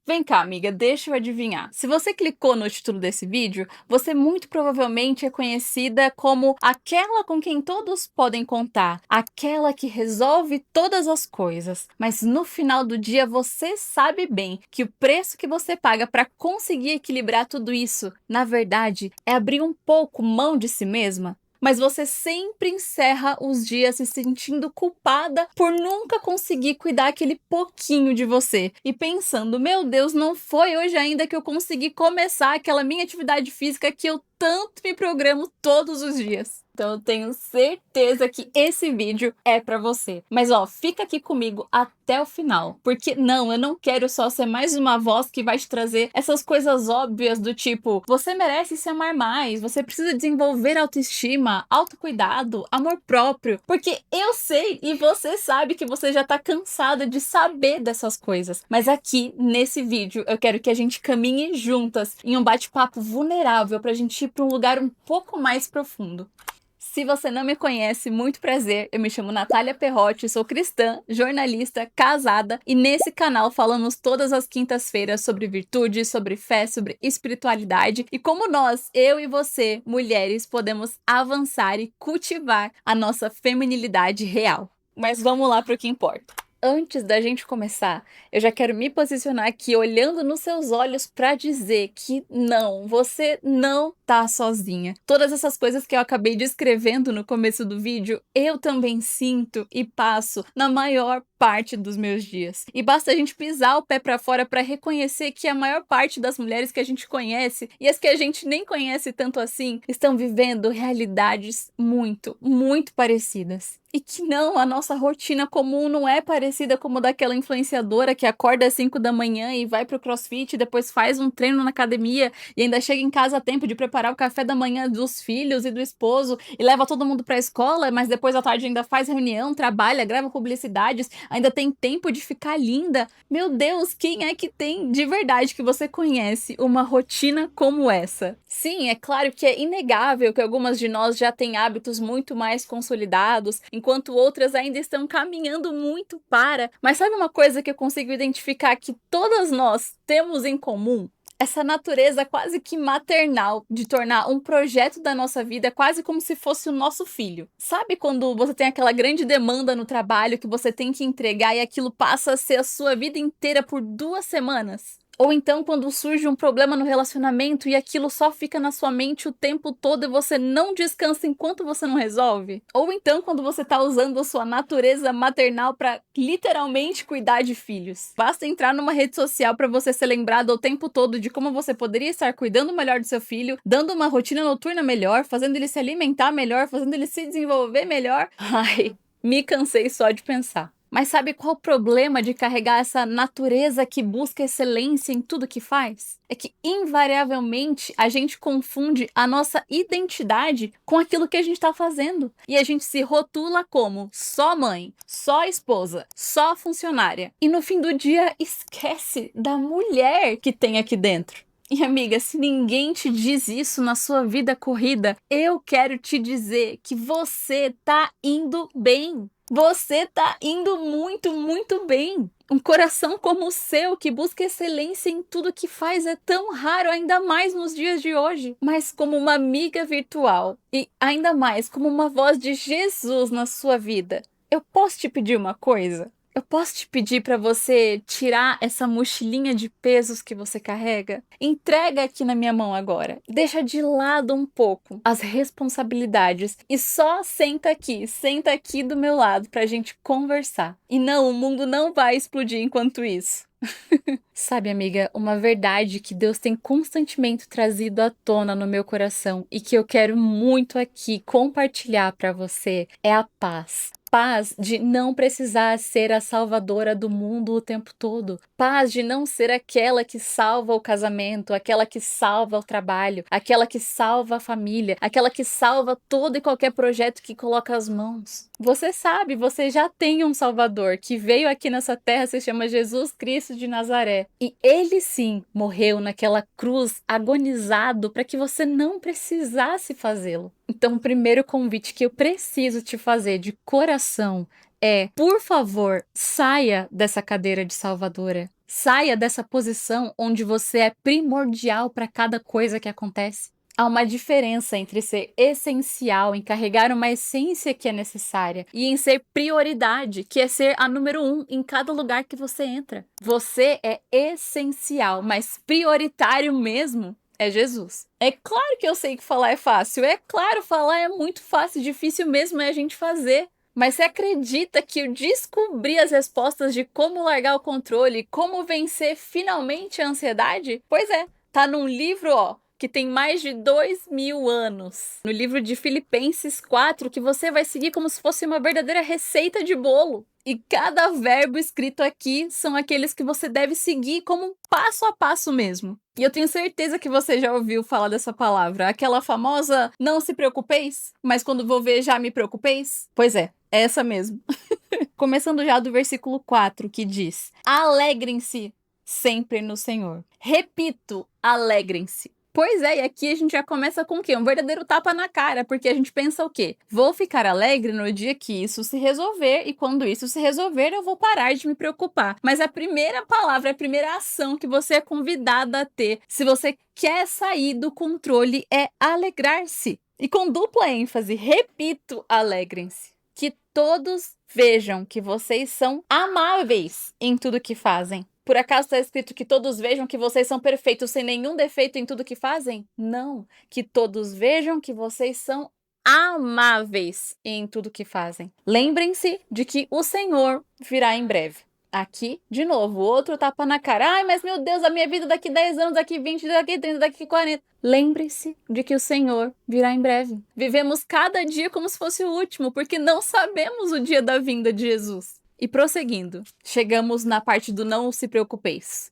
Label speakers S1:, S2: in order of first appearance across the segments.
S1: Vem cá, amiga, deixa eu adivinhar. Se você clicou no título desse vídeo, você muito provavelmente é conhecida como aquela com quem todos podem contar, aquela que resolve todas as coisas. Mas no final do dia, você sabe bem que o preço que você paga para conseguir equilibrar tudo isso, na verdade, é abrir um pouco mão de si mesma? Mas você sempre encerra os dias se sentindo culpada por nunca conseguir cuidar aquele pouquinho de você. E pensando, meu Deus, não foi hoje ainda que eu consegui começar aquela minha atividade física que eu tanto me programo todos os dias. Então eu tenho certeza que esse vídeo é pra você. Mas ó, fica aqui comigo até o final, porque não, eu não quero só ser mais uma voz que vai te trazer essas coisas óbvias do tipo, você merece se amar mais, você precisa desenvolver autoestima, autocuidado, amor próprio, porque eu sei e você sabe que você já tá cansada de saber dessas coisas. Mas aqui nesse vídeo eu quero que a gente caminhe juntas em um bate-papo vulnerável pra gente ir pra um lugar um pouco mais profundo. Se você não me conhece, muito prazer, eu me chamo Natália Perrotti, sou cristã, jornalista, casada e nesse canal falamos todas as quintas-feiras sobre virtude, sobre fé, sobre espiritualidade e como nós, eu e você, mulheres, podemos avançar e cultivar a nossa feminilidade real. Mas vamos lá para o que importa. Antes da gente começar, eu já quero me posicionar aqui olhando nos seus olhos para dizer que não, você não tá sozinha. Todas essas coisas que eu acabei descrevendo no começo do vídeo, eu também sinto e passo na maior parte dos meus dias. E basta a gente pisar o pé para fora para reconhecer que a maior parte das mulheres que a gente conhece e as que a gente nem conhece tanto assim, estão vivendo realidades muito, muito parecidas. E que não, a nossa rotina comum não é parecida como daquela influenciadora que acorda às 5 da manhã e vai pro CrossFit, depois faz um treino na academia e ainda chega em casa a tempo de preparar o café da manhã dos filhos e do esposo e leva todo mundo pra escola, mas depois à tarde ainda faz reunião, trabalha, grava publicidades, ainda tem tempo de ficar linda. Meu Deus, quem é que tem de verdade que você conhece uma rotina como essa? Sim, é claro que é inegável que algumas de nós já têm hábitos muito mais consolidados, enquanto outras ainda estão caminhando muito para. Mas sabe uma coisa que eu consigo identificar que todas nós temos em comum? Essa natureza quase que maternal de tornar um projeto da nossa vida quase como se fosse o nosso filho. Sabe quando você tem aquela grande demanda no trabalho que você tem que entregar e aquilo passa a ser a sua vida inteira por 2 semanas? Ou então quando surge um problema no relacionamento e aquilo só fica na sua mente o tempo todo e você não descansa enquanto você não resolve? Ou então quando você tá usando a sua natureza maternal para literalmente cuidar de filhos? Basta entrar numa rede social para você ser lembrado o tempo todo de como você poderia estar cuidando melhor do seu filho, dando uma rotina noturna melhor, fazendo ele se alimentar melhor, fazendo ele se desenvolver melhor. Ai, me cansei só de pensar. Mas sabe qual o problema de carregar essa natureza que busca excelência em tudo que faz? É que, invariavelmente, a gente confunde a nossa identidade com aquilo que a gente está fazendo. E a gente se rotula como só mãe, só esposa, só funcionária. E no fim do dia, esquece da mulher que tem aqui dentro. E amiga, se ninguém te diz isso na sua vida corrida, eu quero te dizer que você tá indo bem. Você tá indo muito, muito bem. Um coração como o seu, que busca excelência em tudo que faz, é tão raro, ainda mais nos dias de hoje. Mas como uma amiga virtual e ainda mais como uma voz de Jesus na sua vida, eu posso te pedir uma coisa? Eu posso te pedir para você tirar essa mochilinha de pesos que você carrega? Entrega aqui na minha mão agora. Deixa de lado um pouco as responsabilidades e só senta aqui do meu lado pra gente conversar. E não, o mundo não vai explodir enquanto isso. Sabe, amiga, uma verdade que Deus tem constantemente trazido à tona no meu coração e que eu quero muito aqui compartilhar para você é a paz. Paz de não precisar ser a salvadora do mundo o tempo todo. Paz de não ser aquela que salva o casamento, aquela que salva o trabalho, aquela que salva a família, aquela que salva todo e qualquer projeto que coloca as mãos. Você sabe, você já tem um Salvador que veio aqui nessa terra, se chama Jesus Cristo de Nazaré. E ele sim morreu naquela cruz agonizado para que você não precisasse fazê-lo. Então, o primeiro convite que eu preciso te fazer de coração é, por favor, saia dessa cadeira de salvadora. Saia dessa posição onde você é primordial para cada coisa que acontece. Há uma diferença entre ser essencial, em carregar uma essência que é necessária, e em ser prioridade, que é ser a número 1 em cada lugar que você entra. Você é essencial, mas prioritário mesmo é Jesus. É claro que eu sei que falar é fácil, é claro, falar é muito fácil, difícil mesmo é a gente fazer. Mas você acredita que eu descobri as respostas de como largar o controle, como vencer finalmente a ansiedade? Pois é, tá num livro, ó, que tem mais de 2000 anos. No livro de Filipenses 4, que você vai seguir como se fosse uma verdadeira receita de bolo. E cada verbo escrito aqui são aqueles que você deve seguir como um passo a passo mesmo. E eu tenho certeza que você já ouviu falar dessa palavra, aquela famosa não se preocupeis, mas quando vou ver já me preocupeis? Pois é essa mesmo. Começando já do versículo 4, que diz: alegrem-se sempre no Senhor. Repito, alegrem-se. Pois é, e aqui a gente já começa com o quê? Um verdadeiro tapa na cara, porque a gente pensa o quê? Vou ficar alegre no dia que isso se resolver, e quando isso se resolver, eu vou parar de me preocupar. Mas a primeira palavra, a primeira ação que você é convidada a ter, se você quer sair do controle, é alegrar-se. E com dupla ênfase, repito, alegrem-se. Que todos vejam que vocês são amáveis em tudo que fazem. Por acaso está escrito que todos vejam que vocês são perfeitos sem nenhum defeito em tudo que fazem? Não. Que todos vejam que vocês são amáveis em tudo que fazem. Lembrem-se de que o Senhor virá em breve. Aqui, de novo, outro tapa na cara. Ai, mas meu Deus, a minha vida daqui 10 anos, daqui 20, daqui 30, daqui 40. Lembre-se de que o Senhor virá em breve. Vivemos cada dia como se fosse o último, porque não sabemos o dia da vinda de Jesus. E prosseguindo, chegamos na parte do não se preocupeis.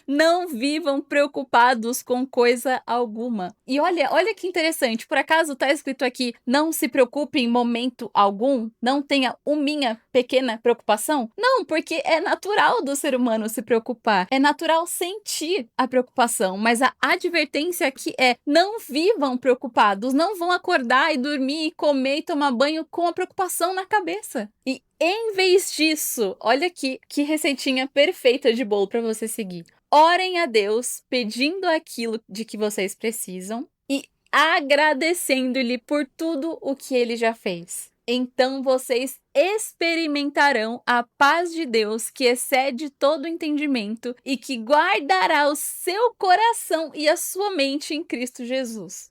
S1: Não vivam preocupados com coisa alguma. E olha que interessante, por acaso tá escrito aqui, não se preocupe em momento algum? Não tenha uma pequena preocupação? Não, porque é natural do ser humano se preocupar. É natural sentir a preocupação, mas a advertência aqui é, não vivam preocupados, não vão acordar e dormir e comer e tomar banho com a preocupação na cabeça. E em vez disso, olha aqui que receitinha perfeita de bolo para você seguir. Orem a Deus pedindo aquilo de que vocês precisam e agradecendo-lhe por tudo o que ele já fez. Então vocês experimentarão a paz de Deus que excede todo entendimento e que guardará o seu coração e a sua mente em Cristo Jesus.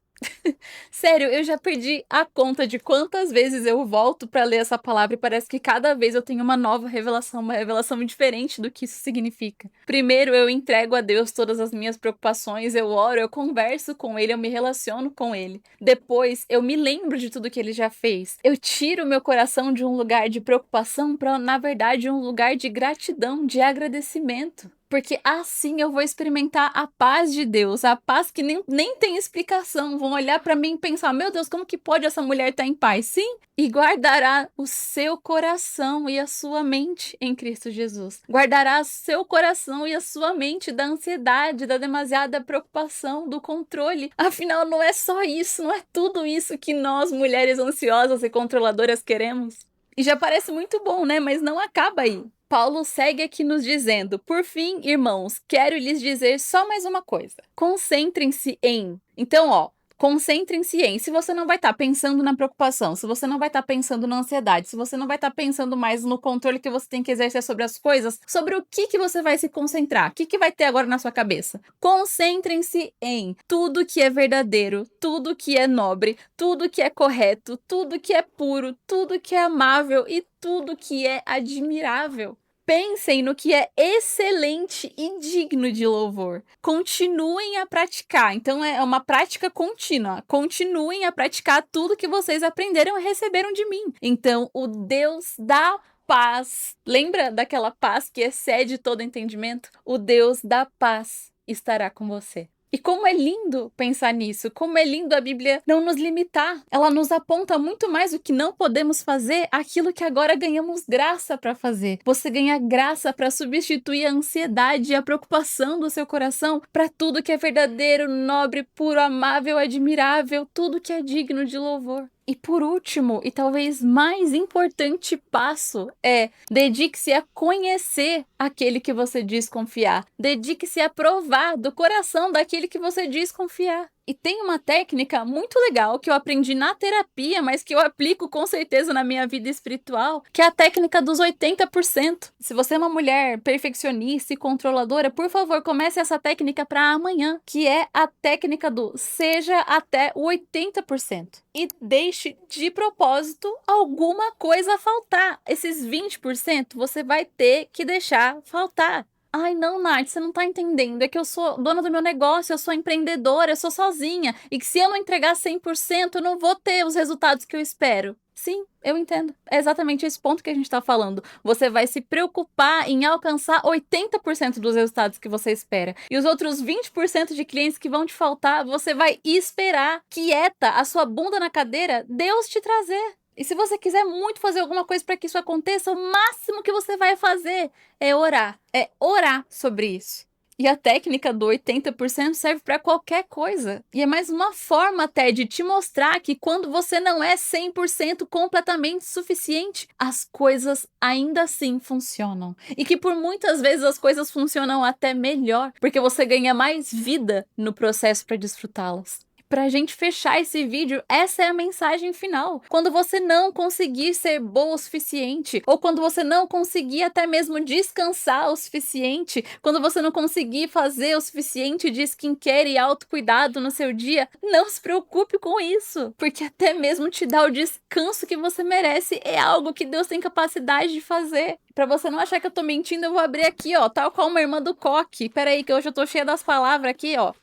S1: Sério, eu já perdi a conta de quantas vezes eu volto para ler essa palavra e parece que cada vez eu tenho uma nova revelação, uma revelação diferente do que isso significa. Primeiro, eu entrego a Deus todas as minhas preocupações, eu oro, eu converso com Ele, eu me relaciono com Ele. Depois, eu me lembro de tudo que Ele já fez. Eu tiro meu coração de um lugar de preocupação para, na verdade, um lugar de gratidão, de agradecimento. Porque assim eu vou experimentar a paz de Deus, a paz que nem tem explicação. Vão olhar para mim e pensar, meu Deus, como que pode essa mulher estar em paz? Sim, e guardará o seu coração e a sua mente em Cristo Jesus. Guardará o seu coração e a sua mente da ansiedade, da demasiada preocupação, do controle. Afinal, não é só isso, não é tudo isso que nós, mulheres ansiosas e controladoras, queremos. E já parece muito bom, né? Mas não acaba aí. Paulo segue aqui nos dizendo, por fim, irmãos, quero lhes dizer só mais uma coisa. Concentrem-se em... Então, ó, concentrem-se em... Se você não vai estar pensando na preocupação, se você não vai estar pensando na ansiedade, se você não vai estar pensando mais no controle que você tem que exercer sobre as coisas, sobre o que você vai se concentrar? O que vai ter agora na sua cabeça? Concentrem-se em tudo que é verdadeiro, tudo que é nobre, tudo que é correto, tudo que é puro, tudo que é amável e tudo que é admirável. Pensem no que é excelente e digno de louvor. Continuem a praticar. Então é uma prática contínua. Continuem a praticar tudo que vocês aprenderam e receberam de mim. Então o Deus da paz, lembra daquela paz que excede todo entendimento? O Deus da paz estará com você. E como é lindo pensar nisso, como é lindo a Bíblia não nos limitar. Ela nos aponta muito mais o que não podemos fazer, aquilo que agora ganhamos graça para fazer. Você ganha graça para substituir a ansiedade e a preocupação do seu coração para tudo que é verdadeiro, nobre, puro, amável, admirável, tudo que é digno de louvor. E por último, e talvez mais importante passo é: dedique-se a conhecer aquele que você diz confiar. Dedique-se a provar do coração daquele que você diz confiar. E tem uma técnica muito legal que eu aprendi na terapia, mas que eu aplico com certeza na minha vida espiritual, que é a técnica dos 80%. Se você é uma mulher perfeccionista e controladora, por favor, comece essa técnica para amanhã, que é a técnica do seja até o 80%. E deixe de propósito alguma coisa faltar. Esses 20% você vai ter que deixar faltar. Ai, não, Nath, você não tá entendendo. É que eu sou dona do meu negócio, eu sou empreendedora, eu sou sozinha. E que se eu não entregar 100%, eu não vou ter os resultados que eu espero. Sim, eu entendo. É exatamente esse ponto que a gente tá falando. Você vai se preocupar em alcançar 80% dos resultados que você espera. E os outros 20% de clientes que vão te faltar, você vai esperar, quieta, a sua bunda na cadeira, Deus te trazer. E se você quiser muito fazer alguma coisa para que isso aconteça, o máximo que você vai fazer é orar. É orar sobre isso. E a técnica do 80% serve para qualquer coisa. E é mais uma forma até de te mostrar que quando você não é 100% completamente suficiente, as coisas ainda assim funcionam. E que por muitas vezes as coisas funcionam até melhor, porque você ganha mais vida no processo para desfrutá-las. Pra gente fechar esse vídeo, essa é a mensagem final. Quando você não conseguir ser boa o suficiente, ou quando você não conseguir até mesmo descansar o suficiente, quando você não conseguir fazer o suficiente de skincare e autocuidado no seu dia, não se preocupe com isso, porque até mesmo te dar o descanso que você merece é algo que Deus tem capacidade de fazer. Pra você não achar que eu tô mentindo, eu vou abrir aqui, ó, tal qual uma irmã do Coque. Pera aí que hoje eu tô cheia das palavras aqui, ó.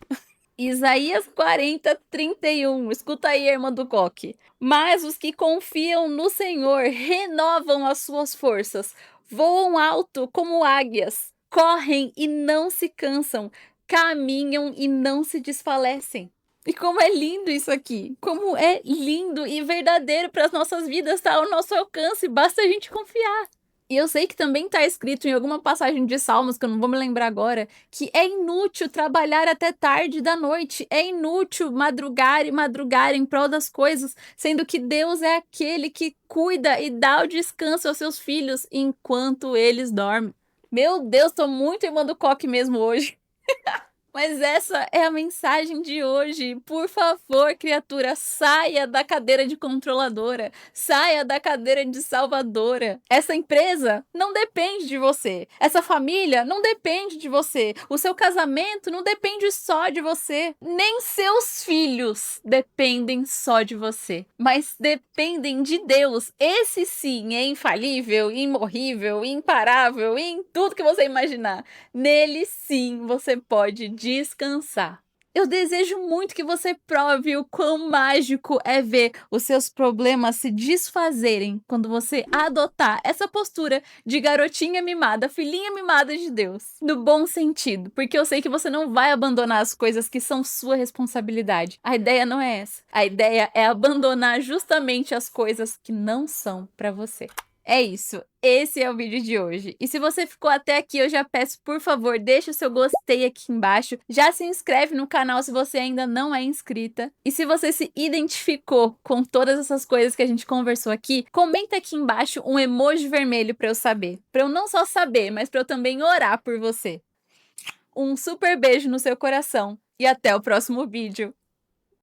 S1: Isaías 40:31. Escuta aí, irmã do Coque. Mas os que confiam no Senhor renovam as suas forças, voam alto como águias, correm e não se cansam, caminham e não se desfalecem. E como é lindo isso aqui! Como é lindo e verdadeiro para as nossas vidas, tá ao nosso alcance, basta a gente confiar. E eu sei que também está escrito em alguma passagem de Salmos, que eu não vou me lembrar agora, que é inútil trabalhar até tarde da noite, é inútil madrugar e madrugar em prol das coisas, sendo que Deus é aquele que cuida e dá o descanso aos seus filhos enquanto eles dormem. Meu Deus, tô muito irmã do Coque mesmo hoje. Mas essa é a mensagem de hoje. Por favor, criatura, saia da cadeira de controladora, saia da cadeira de salvadora. Essa empresa não depende de você. Essa família não depende de você. O seu casamento não depende só de você. Nem seus filhos dependem só de você, mas dependem de Deus. Esse sim é infalível, imorrível, imparável, em tudo que você imaginar. Nele sim você pode descansar. Eu desejo muito que você prove o quão mágico é ver os seus problemas se desfazerem quando você adotar essa postura de garotinha mimada, filhinha mimada de Deus, no bom sentido, porque eu sei que você não vai abandonar as coisas que são sua responsabilidade. A ideia não é essa. A ideia é abandonar justamente as coisas que não são para você. É isso, esse é o vídeo de hoje. E se você ficou até aqui, eu já peço, por favor, deixa o seu gostei aqui embaixo. Já se inscreve no canal se você ainda não é inscrita. E se você se identificou com todas essas coisas que a gente conversou aqui, comenta aqui embaixo um emoji vermelho para eu saber. Para eu não só saber, mas para eu também orar por você. Um super beijo no seu coração e até o próximo vídeo.